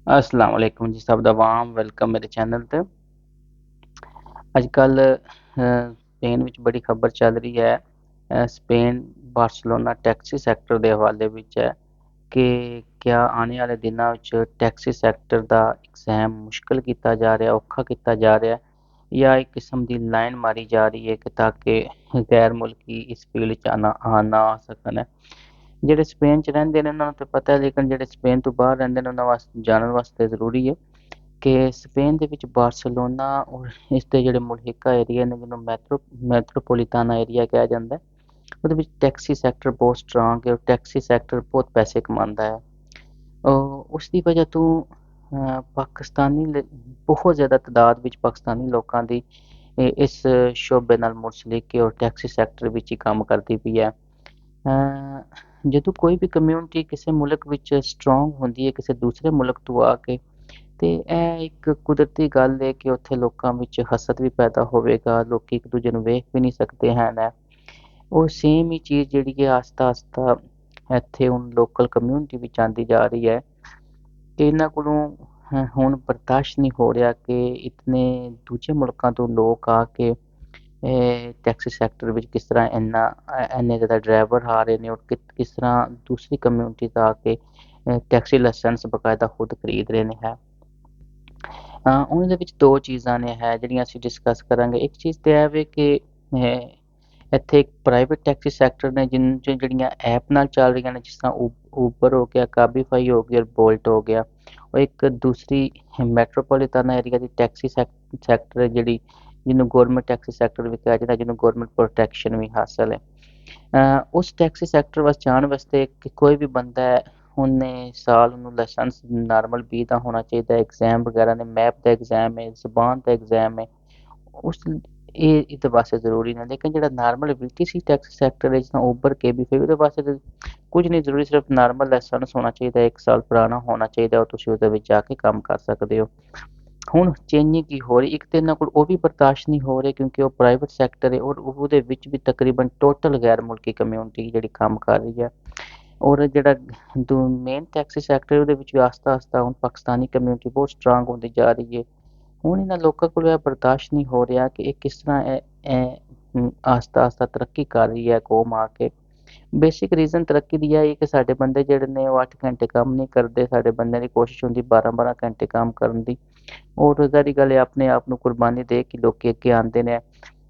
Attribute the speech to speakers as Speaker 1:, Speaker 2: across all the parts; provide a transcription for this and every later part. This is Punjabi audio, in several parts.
Speaker 1: अस्सलाम वालेकुम जी, सब दा वाम वेलकम मेरे चैनल ते। अजकल स्पेन विच बड़ी खबर चल रही है। स्पेन बार्सिलोना टैक्सी सैक्टर दे हवाले विच है कि क्या आने आह्ले दिनां विच टैक्सी सैक्टर दा एग्ज़ाम मुश्किल कीता जा रेहा, औखा कीता जा रेहा या इक किस्म दी लाइन मारी जा रही है कि ताकि गैर मुल्की इस फील्ड च ना आ सकन। जेह्ड़े स्पेन च रैंह्दे ने उनां नूं ते पता है, लेकिन जेह्ड़े स्पेन तो बाह्र रैंह्दे ने उनां वास्ते जानन वास्ते ज़रूरी है कि स्पेन दे विच बार्सिलोना और इसदे जेह्ड़े मुल्हिका एरिया ने जिन्हों मैट्रोपोलिटाना एरिया कहा जांदा है, ਉਹਦੇ ਵਿੱਚ ਟੈਕਸੀ ਸੈਕਟਰ ਬਹੁਤ ਸਟਰੋਂਗ ਹੈ ਔਰ ਟੈਕਸੀ ਸੈਕਟਰ ਬਹੁਤ ਪੈਸੇ ਕਮਾਉਂਦਾ ਹੈ। ਉਸ ਦੀ ਵਜ੍ਹਾ ਤੋਂ ਬਹੁਤ ਜ਼ਿਆਦਾ ਤਾਦਾਦ ਵਿੱਚ ਪਾਕਿਸਤਾਨੀ ਲੋਕਾਂ ਦੀ ਇਸ ਸ਼ੋਬੇ ਨਾਲ ਮੁੰਸਲਿਕ ਹੈ ਔਰ ਟੈਕਸੀ ਸੈਕਟਰ ਵਿੱਚ ਹੀ ਕੰਮ ਕਰਦੀ ਪਈ ਹੈ। ਜਦੋਂ ਕੋਈ ਵੀ ਕਮਿਊਨਿਟੀ ਕਿਸੇ ਮੁਲਕ ਵਿੱਚ ਸਟਰੋਂਗ ਹੁੰਦੀ ਹੈ ਕਿਸੇ ਦੂਸਰੇ ਮੁਲਕ ਤੋਂ ਆ ਕੇ, ਤੇ ਇਹ ਇੱਕ ਕੁਦਰਤੀ ਗੱਲ ਹੈ ਕਿ ਉੱਥੇ ਲੋਕਾਂ ਵਿੱਚ ਹਸਦ ਵੀ ਪੈਦਾ ਹੋਵੇਗਾ, ਲੋਕੀ ਇੱਕ ਦੂਜੇ ਨੂੰ ਵੇਖ ਵੀ ਨਹੀਂ ਸਕਦੇ ਹਨ। ਉਹ ਸੇਮ ਹੀ ਚੀਜ਼ ਜਿਹੜੀ ਹੈ ਆਸਤਾ ਇੱਥੇ ਹੁਣ ਲੋਕਲ ਕਮਿਊਨਿਟੀ ਵਿੱਚ ਆਉਂਦੀ ਜਾ ਰਹੀ ਹੈ ਕਿ ਇਹਨਾਂ ਕੋਲੋਂ ਹੁਣ ਬਰਦਾਸ਼ਤ ਨਹੀਂ ਹੋ ਰਿਹਾ ਕਿ ਇਤਨੇ ਦੂਜੇ ਮੁਲਕਾਂ ਤੋਂ ਲੋਕ ਆ ਕੇ ਟੈਕਸੀ ਸੈਕਟਰ ਵਿੱਚ ਕਿਸ ਤਰ੍ਹਾਂ ਇੰਨੇ ਜ਼ਿਆਦਾ ਡਰਾਈਵਰ ਆ ਰਹੇ ਨੇ ਔਰ ਕਿਸ ਤਰ੍ਹਾਂ ਦੂਸਰੀ ਕਮਿਊਨਿਟੀ ਦਾ ਆ ਕੇ ਟੈਕਸੀ ਲਾਇਸੈਂਸ ਬਕਾਇਦਾ ਖੁਦ ਖਰੀਦ ਰਹੇ ਨੇ ਹੈ। ਉਹਨਾਂ ਦੇ ਵਿੱਚ ਦੋ ਚੀਜ਼ਾਂ ਨੇ ਹੈ ਜਿਹੜੀਆਂ ਅਸੀਂ ਡਿਸਕਸ ਕਰਾਂਗੇ। ਇੱਕ ਚੀਜ਼ ਤਾਂ ਇਹ ਵੇ ਕਿ ਇੱਥੇ ਇੱਕ ਪ੍ਰਾਈਵੇਟ ਟੈਕਸੀ ਸੈਕਟਰ ਨੇ ਜਿਹੜੀਆਂ ਐਪ ਨਾਲ ਚੱਲ ਰਹੀਆਂ ਨੇ, ਜਿਸ ਤਰ੍ਹਾਂ ਊਬਰ ਹੋ ਗਿਆ, ਕਾਬੀਫਾਈ ਹੋ ਗਈ ਔਰ ਬੋਲਟ ਹੋ ਗਿਆ। ਔਰ ਇੱਕ ਦੂਸਰੀ ਮੈਟਰੋਪੋਲੀਟਨ ਏਰੀਆ ਦੀ ਟੈਕਸੀ ਸੈਕਟਰ ਹੈ ਜਿਹੜੀ, ਜਿਹਨੂੰ ਗੌਰਮੈਂਟ ਟੈਕਸੀ ਸੈਕਟਰ ਵੀ ਕਿਹਾ ਜਾਂਦਾ, ਜਿਹਨੂੰ ਗੌਰਮੈਂਟ ਪ੍ਰੋਟੈਕਸ਼ਨ ਵੀ ਹਾਸਲ ਹੈ। ਉਸ ਟੈਕਸੀ ਸੈਕਟਰ ਵੱਲ ਜਾਣ ਵਾਸਤੇ ਕਿ ਕੋਈ ਵੀ ਬੰਦਾ ਹੈ ਉਹਨੇ ਸਾਲ ਉਹਨੂੰ ਲਾਇਸੈਂਸ ਨਾਰਮਲ 20 ਦਾ ਹੋਣਾ ਚਾਹੀਦਾ, ਐਗਜ਼ਾਮ ਵਗੈਰਾ ਨੇ, ਮੈਪ ਦਾ ਐਗਜ਼ਾਮ ਹੈ, ਜ਼ਬਾਨ ਦਾ ਐਗਜ਼ਾਮ ਹੈ। ਉਸ ਇਹਦੇ ਵਾਸਤੇ ਜ਼ਰੂਰੀ ਨੇ, ਲੇਕਿਨ ਜਿਹੜਾ ਨਾਰਮਲ ਵੀਟੀਸੀ ਟੈਕਸੀ ਸੈਕਟਰ ਹੈ ਜਿਸ ਤਰ੍ਹਾਂ ਊਬਰ ਕੇਬੀਫਾਈ, ਉਹਦੇ ਵਾਸਤੇ ਤਾਂ ਕੁਝ ਨਹੀਂ ਜ਼ਰੂਰੀ, ਸਿਰਫ ਨਾਰਮਲ ਲਾਇਸੈਂਸ ਹੋਣਾ ਚਾਹੀਦਾ, 1 ਸਾਲ ਪੁਰਾਣਾ ਹੋਣਾ ਚਾਹੀਦਾ ਔਰ ਤੁਸੀਂ ਉਹਦੇ ਵਿੱਚ ਜਾ ਕੇ ਕੰਮ ਕਰ ਸਕਦੇ ਹੋ। ਹੁਣ ਚੇਂਜਿੰਗ ਕੀ ਹੋ ਰਹੀ, ਇੱਕ ਤਾਂ ਇਹਨਾਂ ਕੋਲ ਉਹ ਵੀ ਬਰਦਾਸ਼ਤ ਨਹੀਂ ਹੋ ਰਿਹਾ ਕਿਉਂਕਿ ਉਹ ਪ੍ਰਾਈਵੇਟ ਸੈਕਟਰ ਹੈ ਔਰ ਉਹਦੇ ਵਿੱਚ ਵੀ ਤਕਰੀਬਨ ਟੋਟਲ ਗੈਰ ਮੁਲਕੀ ਕਮਿਊਨਿਟੀ ਜਿਹੜੀ ਕੰਮ ਕਰ ਰਹੀ ਹੈ। ਔਰ ਜਿਹੜਾ ਮੇਨ ਟੈਕਸੀ ਸੈਕਟਰ ਉਹਦੇ ਵਿੱਚ ਵੀ ਆਸਤਾ ਹੁਣ ਪਾਕਿਸਤਾਨੀ ਕਮਿਊਨਿਟੀ ਬਹੁਤ ਸਟਰੋਂਗ ਹੁੰਦੀ ਜਾ ਰਹੀ ਹੈ। ਹੁਣ ਇਹਨਾਂ ਲੋਕਾਂ ਕੋਲ ਇਹ ਬਰਦਾਸ਼ਤ ਨਹੀਂ ਹੋ ਰਿਹਾ ਕਿ ਇਹ ਕਿਸ ਤਰ੍ਹਾਂ ਆਸਤਾ ਤਰੱਕੀ ਕਰ ਰਹੀ ਹੈ ਕੌਮ ਆ ਕੇ। ਬੇਸਿਕ ਰੀਜ਼ਨ ਤਰੱਕੀ ਦੀ ਇਹ ਹੈ ਕਿ ਸਾਡੇ ਬੰਦੇ ਜਿਹੜੇ ਨੇ ਉਹ 8 ਘੰਟੇ ਕੰਮ ਨਹੀਂ ਕਰਦੇ, ਸਾਡੇ ਬੰਦਿਆਂ ਦੀ ਕੋਸ਼ਿਸ਼ ਹੁੰਦੀ 12-12 ਘੰਟੇ ਕੰਮ ਕਰਨ ਦੀ। ਔਰ ਜ਼ਾਹਰੀ ਗੱਲ ਹੈ ਆਪਣੇ ਆਪ ਨੂੰ ਕੁਰਬਾਨੀ ਦੇ ਕੇ ਲੋਕੀ ਅੱਗੇ ਆਉਂਦੇ ਨੇ।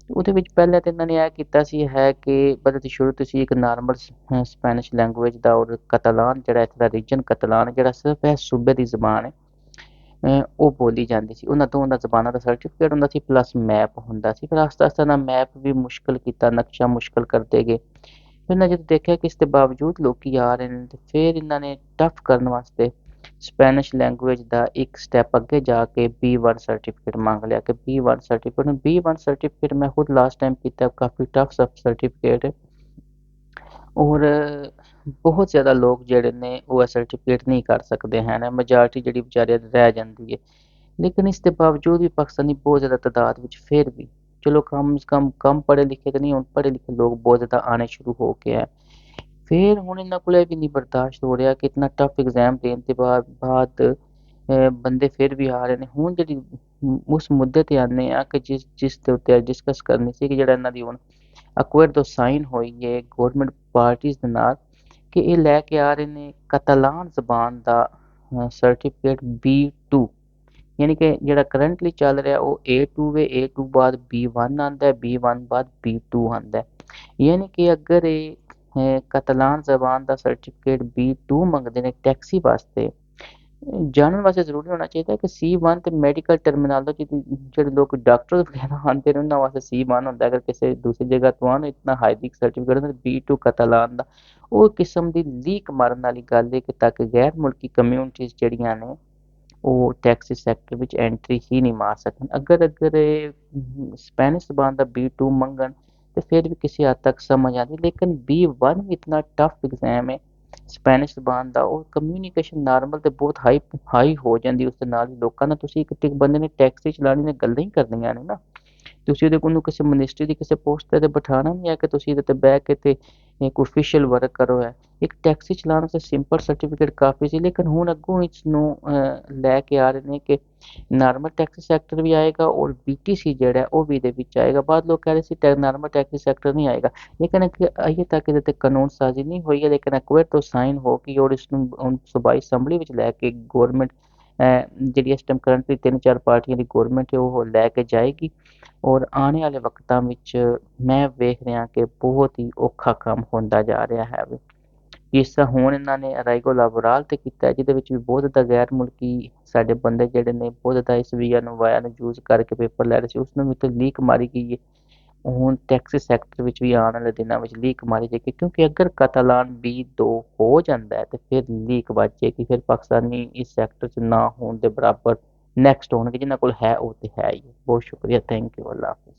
Speaker 1: ਉਹਦੇ ਵਿੱਚ ਪਹਿਲਾਂ ਤਾਂ ਇਹਨਾਂ ਨੇ ਇਹ ਕੀਤਾ ਸੀ ਹੈ ਕਿ ਪਹਿਲਾਂ ਤਾਂ ਸ਼ੁਰੂ ਤੋਂ ਸੀ ਇੱਕ ਨਾਰਮਲ ਸਪੈਨਿਸ਼ ਲੈਂਗੁਏਜ ਦਾ ਔਰ ਕਤਲਾਨ ਜਿਹੜਾ ਇੱਥੇ ਦਾ ਰੀਜਨ ਕਤਲਾਨ ਜਿਹੜਾ ਸਿਰਫ ਇਹ ਸੂਬੇ ਦੀ ਜ਼ਬਾਨ ਹੈ, ਉਹ ਬੋਲੀ ਜਾਂਦੀ ਸੀ। ਉਹਨਾਂ ਦੋਵਾਂ ਜ਼ਬਾਨਾਂ ਦਾ ਸਰਟੀਫਿਕੇਟ ਹੁੰਦਾ ਸੀ ਪਲੱਸ ਮੈਪ ਹੁੰਦਾ ਸੀ। ਫਿਰ ਆਸਤਾ ਨਾਲ ਮੈਪ ਵੀ ਮੁਸ਼ਕਿਲ ਕੀਤਾ, ਨਕਸ਼ਾ ਮੁਸ਼ਕਿਲ ਕਰਦੇ ਗਏ। ਫਿਰ ਇਹਨਾਂ ਜਦੋਂ ਦੇਖਿਆ ਕਿ ਇਸ ਦੇ ਬਾਵਜੂਦ ਲੋਕੀ ਆ ਰਹੇ ਨੇ, ਤੇ ਫਿਰ ਇਹਨਾਂ ਨੇ ਟਫ ਕਰਨ ਵਾਸਤੇ ਸਪੈਨਿਸ਼ ਲੈਂਗੁਏਜ ਦਾ ਇੱਕ ਸਟੈਪ ਅੱਗੇ ਜਾ ਕੇ B1 ਸਰਟੀਫਿਕੇਟ ਮੰਗ ਲਿਆ ਕਿ B1 ਸਰਟੀਫਿਕੇਟ। ਹੁਣ B1 ਸਰਟੀਫਿਕੇਟ ਮੈਂ ਖੁਦ ਲਾਸਟ ਟਾਈਮ ਕੀਤਾ, ਕਾਫੀ ਟਫ ਸਰਟੀਫਿਕੇਟ ਹੈ ਔਰ ਬਹੁਤ ਜ਼ਿਆਦਾ ਲੋਕ ਜਿਹੜੇ ਨੇ ਉਹ ਸਰਟੀਫਿਕੇਟ ਨਹੀਂ ਕਰ ਸਕਦੇ ਹਨ, ਮੈਜੋਰਟੀ ਜਿਹੜੀ ਵਿਚਾਰੇ ਰਹਿ ਜਾਂਦੀ ਹੈ। ਲੇਕਿਨ ਇਸ ਦੇ ਬਾਵਜੂਦ ਵੀ ਪਾਕਿਸਤਾਨੀ ਬਹੁਤ ਜ਼ਿਆਦਾ ਤਾਦਾਦ ਵਿੱਚ ਫਿਰ ਵੀ ਚਲੋ ਕਮ ਸੇ ਕਮ ਪੜ੍ਹੇ ਲਿਖੇ ਤਾਂ ਨਹੀਂ, ਹੁਣ ਪੜ੍ਹੇ ਲਿਖੇ ਲੋਕ ਬਹੁਤ ਜ਼ਿਆਦਾ ਆਉਣੇ ਸ਼ੁਰੂ ਹੋ ਗਏ ਹੈ। ਫਿਰ ਹੁਣ ਇਹਨਾਂ ਕੋਲ ਇਹ ਵੀ ਨਹੀਂ ਬਰਦਾਸ਼ਤ ਹੋ ਰਿਹਾ ਕਿ ਇਤਨਾ ਟਫ ਐਗਜ਼ਾਮ ਦੇਣ ਦੇ ਬਾਅਦ ਬੰਦੇ ਫਿਰ ਵੀ ਆ ਰਹੇ ਨੇ। ਹੁਣ ਜਿਹੜੀ ਉਸ ਮੁੱਦੇ 'ਤੇ ਆਉਂਦੇ ਹਾਂ ਕਿ ਜਿਸ ਦੇ ਉੱਤੇ ਡਿਸਕਸ ਕਰਨੀ ਸੀ ਕਿ ਜਿਹੜਾ ਇਹਨਾਂ ਦੀ ਹੁਣ ਅਕਵਰਡ ਤੋਂ ਸਾਈਨ ਹੋਈ ਹੈ ਗੌਰਮੈਂਟ ਪਾਰਟੀਜ਼ ਦੇ ਨਾਲ ਕਿ ਇਹ ਲੈ ਕੇ ਆ ਰਹੇ ਨੇ ਕਤਲਾਨ ਜ਼ਬਾਨ ਦਾ ਸਰਟੀਫਿਕੇਟ B2, ਯਾਨੀ ਕਿ ਜਿਹੜਾ ਕਰੰਟਲੀ ਚੱਲ ਰਿਹਾ ਉਹ A2 ਵੇ, A2 ਬਾਅਦ B1 ਆਉਂਦਾ, B1 ਬਾਅਦ B2 ਆਉਂਦਾ। ਯਾਨੀ ਕਿ ਅਗਰ ਇਹ ਕਤਲਾਨ ਜ਼ਬਾਨ ਦਾ ਸਰਟੀਫਿਕੇਟ B2 ਮੰਗਦੇ ਨੇ ਟੈਕਸੀ ਵਾਸਤੇ, ਜਾਣਨ ਵਾਸਤੇ ਜ਼ਰੂਰੀ ਹੋਣਾ ਚਾਹੀਦਾ ਕਿ C1 ਤੇ ਮੈਡੀਕਲ ਟਰਮੀਨੋਲੋਜੀ ਜਿਹੜੇ ਲੋਕ ਡਾਕਟਰ ਵਗੈਰਾ ਆਉਂਦੇ ਨੇ ਉਹਨਾਂ ਵਾਸਤੇ C1 ਹੁੰਦਾ। ਅਗਰ ਕਿਸੇ ਦੂਸਰੀ ਜਗ੍ਹਾ ਤੋਂ ਆਉਣ ਇਤਨਾ ਹਾਈਲਿਕ ਸਰਟੀਫਿਕੇਟ ਹੁੰਦਾ B2 ਕਤਲਾਨ ਦਾ, ਉਹ ਕਿਸਮ ਦੀ ਲੀਕ ਮਾਰਨ ਵਾਲੀ ਗੱਲ ਹੈ ਕਿ ਤਾਂ ਕਿ ਗੈਰ ਮੁਲਕੀ ਕਮਿਊਨਿਟੀਜ਼ ਜਿਹੜੀਆਂ ਨੇ ਉਹ ਟੈਕਸੀ ਸੈਕਟਰ ਵਿੱਚ ਐਂਟਰੀ ਹੀ ਨਹੀਂ ਮਾਰ ਸਕਣ। ਅਗਰ ਇਹ ਸਪੈਨਿਸ਼ ਜ਼ਬਾਨ ਦਾ B2 ਮੰਗਣ ਤੇ ਫਿਰ ਵੀ ਕਿਸੇ ਹੱਦ ਤੱਕ ਸਮਝ ਆਉਂਦੀ, ਲੇਕਿਨ B1 ਵੀ ਇਤਨਾ ਟਫ ਐਗਜ਼ਾਮ ਹੈ ਸਪੈਨਿਸ਼ ਜ਼ਬਾਨ ਦਾ, ਉਹ ਕਮਿਊਨੀਕੇਸ਼ਨ ਨਾਰਮਲ ਤੇ ਬਹੁਤ ਹਾਈ ਹੋ ਜਾਂਦੀ ਉਸ ਦੇ ਨਾਲ। ਲੋਕਾਂ ਨਾਲ ਤੁਸੀਂ ਇੱਕ ਬੰਦੇ ਨੇ ਟੈਕਸੀ ਚਲਾਉਣੀ ਨੇ ਗੱਲਾਂ ਹੀ ਕਰਨੀਆਂ ਨੇ ਨਾ, ਤੁਸੀਂ ਉਹਨੂੰ ਕਿਸੇ ਮਿਨਿਸਟਰੀ ਦੀ ਕਿਸੇ ਪੋਸਟ ਤੇ ਬਿਠਾਉਣਾ ਨਹੀਂ ਹੈ ਕਿ ਤੁਸੀਂ ਇਹਦੇ ਤੇ ਬਹਿ ਕੇ ਤੇ ਇੱਕ ਓਫੀਸ਼ੀਅਲ ਵਰਕ ਕਰੋ ਹੈ। ਇੱਕ ਟੈਕਸੀ ਚਲਾਉਣ ਵਾਸਤੇ ਸਿੰਪਲ ਸਰਟੀਫਿਕੇਟ ਕਾਫੀ ਸੀ, ਲੇਕਿਨ ਹੁਣ ਅੱਗੋਂ ਇਸ ਨੂੰ ਲੈ ਕੇ ਆ ਰਹੇ ਨੇ ਕਿ ਨਾਰਮਲ ਟੈਕਸੀ ਸੈਕਟਰ ਵੀ ਆਏਗਾ ਔਰ BTC ਜਿਹੜਾ ਉਹ ਵੀ ਇਹਦੇ ਵਿੱਚ ਆਏਗਾ। ਬਾਅਦ ਲੋਕ ਕਹਿ ਰਹੇ ਸੀ ਨਾਰਮਲ ਟੈਕਸੀ ਸੈਕਟਰ ਨਹੀਂ ਆਏਗਾ, ਲੇਕਿਨ ਅਜੇ ਤੱਕ ਇਹਦੇ ਤੇ ਕਾਨੂੰਨ ਸਾਜ਼ੀ ਨਹੀਂ ਹੋਈ ਹੈ, ਲੇਕਿਨ ਇੱਕ ਵਾਰ ਤੋਂ ਸਾਈਨ ਹੋ ਗਈ ਔਰ ਇਸ ਨੂੰ ਹੁਣ ਸੂਬਾਈ ਅਸੈਂਬਲੀ ਵਿੱਚ ਲੈ ਕੇ ਗੌਰਮੈਂਟ ਜਿਹੜੀ ਇਸ ਟਾਈਮ ਕਰੰਟਲੀ 3-4 ਪਾਰਟੀਆਂ ਦੀ ਗੌਰਮੈਂਟ ਹੈ ਉਹ ਲੈ ਕੇ ਜਾਏਗੀ। ਔਰ ਆਉਣ ਵਾਲੇ ਵਕਤਾਂ ਵਿੱਚ ਮੈਂ ਵੇਖ ਰਿਹਾ ਕਿ ਬਹੁਤ ਹੀ ਔਖਾ ਕੰਮ ਹੁੰਦਾ ਜਾ ਰਿਹਾ ਹੈ। ਜਿਸ ਤਰ੍ਹਾਂ ਹੁਣ ਇਹਨਾਂ ਨੇ ਰਾਈਗੋ ਲਾਬੋਰਾਲ ਤੇ ਕੀਤਾ, ਜਿਹਦੇ ਵਿੱਚ ਵੀ ਬਹੁਤ ਜ਼ਿਆਦਾ ਗੈਰ ਮੁਲਕੀ ਸਾਡੇ ਬੰਦੇ ਜਿਹੜੇ ਨੇ ਬਹੁਤ ਜ਼ਿਆਦਾ ਇਸ ਵੀਜ਼ਾ ਨੂੰ ਵਾਇਆ ਨੂੰ ਯੂਜ਼ ਕਰਕੇ ਪੇਪਰ ਲੈ ਰਹੇ ਸੀ, ਉਸਨੂੰ ਵੀ ਤਾਂ ਲੀਕ ਮਾਰੀ ਗਈ ਹੈ। ਹੁਣ ਟੈਕਸੀ ਸੈਕਟਰ ਵਿੱਚ ਵੀ ਆਉਣ ਵਾਲੇ ਦਿਨਾਂ ਵਿੱਚ ਲੀਕ ਮਾਰੀ ਜਾਏਗੀ, ਕਿਉਂਕਿ ਅਗਰ ਕਤਾਲਾਨ B2 ਹੋ ਜਾਂਦਾ ਹੈ ਤੇ ਫਿਰ ਲੀਕ ਵੱਜ ਜਾਏਗੀ, ਫਿਰ ਪਾਕਿਸਤਾਨੀ ਇਸ ਸੈਕਟਰ 'ਚ ਨਾ ਹੋਣ ਦੇ ਬਰਾਬਰ ਨੈਕਸਟ ਹੋਣਗੇ, ਜਿਨ੍ਹਾਂ ਕੋਲ ਹੈ ਉਹ ਤੇ ਹੈ ਹੀ। ਬਹੁਤ ਸ਼ੁਕਰੀਆ, ਥੈਂਕ ਯੂ, ਅੱਲਾ ਹਾਫਿਜ਼।